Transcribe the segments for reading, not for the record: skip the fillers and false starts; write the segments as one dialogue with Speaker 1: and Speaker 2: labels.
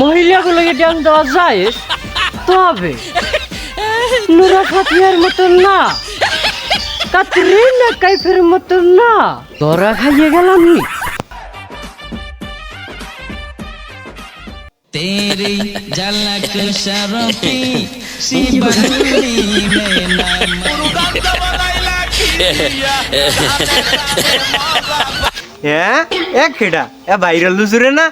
Speaker 1: মহিলাগুলোকে dance দেওয়া যায়, তবে নুরা ফাতিহার মতন না, কাতরিনা কাইফের মতন না। ধরা খাইয়ে গেলাম নি।
Speaker 2: तेरी झलक शरफी सी बंगली में नाम
Speaker 3: হ্যাঁ এক খেটা এ ভাইরাল হুজুরে না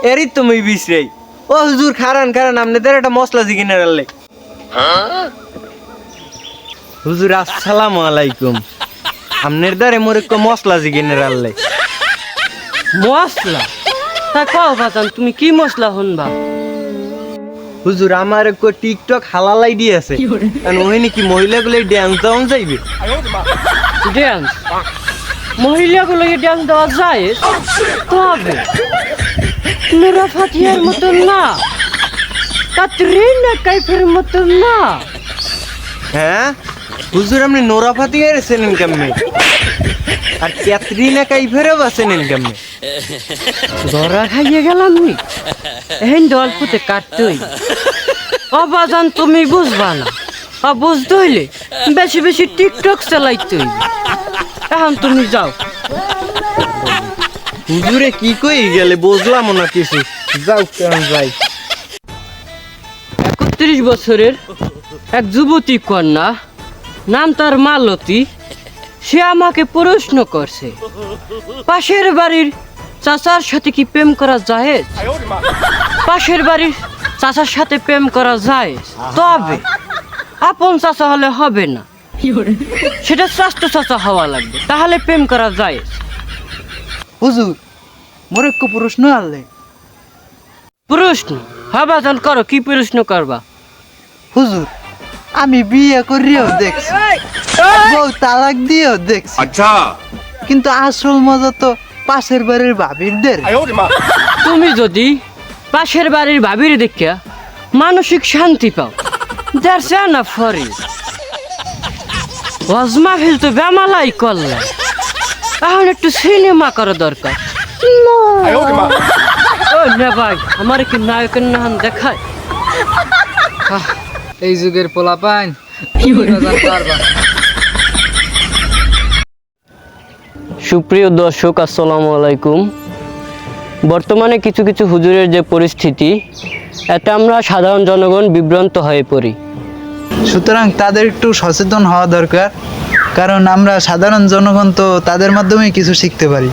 Speaker 3: এরই তুমি বিশ্রাই ও হুজুর খারান আপনাদের একটা মশলা জিকিনে রাখলে। হুজুর আসসালামু আলাইকুম, আপনার দ্বারে মোর একটু মশলা জিকিনে রাখলে।
Speaker 1: মশলা? তা কও বাজান, তুমি কি মশলা শুনবা?
Speaker 3: হুজুর আমার একটু টিকটক হালালাই দিয়েছে, ওখানে কি মহিলাগুলো ড্যান্স দেওয়া যাইবে?
Speaker 1: ড্যান্স? মহিলাগুলোকে ড্যান্স দেওয়া যায়, তবে নুরা ফাতিহার মতন না, কাতরিনা কাইফের মতন না।
Speaker 3: হ্যাঁ হুজুর আপনি নোরা ফাতিহার চেনেন কেমনে, আর ক্যাটরিনা কাইফেরও বা চেনেন কেমনে?
Speaker 1: ধরা খাইয়ে গেলাম নি। এই অল্পতে কাটতে হইবে। অবাজান তুমি বুঝবা না, বুঝতে হইলে বেশি বেশি টিকটক চালাইতে হইবে। এখন তুমি যাও।
Speaker 3: হুজুরে কি কই গেলে বুঝলাম না কিছু, যাও কেমন যাই।
Speaker 1: 31 বছরের এক যুবতী কন্যা, নাম তার মালতী, সে আমাকে প্রশ্ন করছে, পাশের বাড়ির চাচার সাথে কি প্রেম করা যায়? পাশের বাড়ির চাচার সাথে প্রেম করা যায়, তবে আপন চাচা হলে হবে না, সেটা স্বাস্থ্য চাচা হওয়া লাগবে, তাহলে প্রেম করা যায়।
Speaker 4: হুজুর মোর একটু প্রশ্ন আনলে।
Speaker 1: প্রশ্ন? হাবাজান করো, কি প্রশ্ন করবা?
Speaker 4: হুজুর আমি বিয়ে করিও দেখছি, বউ তালাক দিয়েও দেখছি,
Speaker 5: अच्छा
Speaker 4: কিন্তু আসল মজা তো পাশের বাড়ির ভাবিরদের।
Speaker 1: তুমি যদি পাশের বাড়ির ভাবির দেখিয়া মানসিক শান্তি পাও, দ্যাটস এনাফ ফর ইউ। ওয়াজমা ফিল তো বেমালাই করলে, এখন একটু সিনেমা করা দরকার। ও না ভাই, আমার কি নায়কের নাম দেখায়?
Speaker 6: এই যুগের পোলাপাইন পারবা।
Speaker 1: সুপ্রিয় দর্শক, আসসালামু আলাইকুম। বর্তমানে কিছু কিছু হুজুরের যে পরিস্থিতি, এতে আমরা সাধারণ জনগণ বিভ্রান্ত হয়ে পড়ি।
Speaker 4: সুতরাং তাদের একটু সচেতন হওয়া দরকার, কারণ আমরা সাধারণ জনগণ তো তাদের মাধ্যমেই কিছু শিখতে পারি।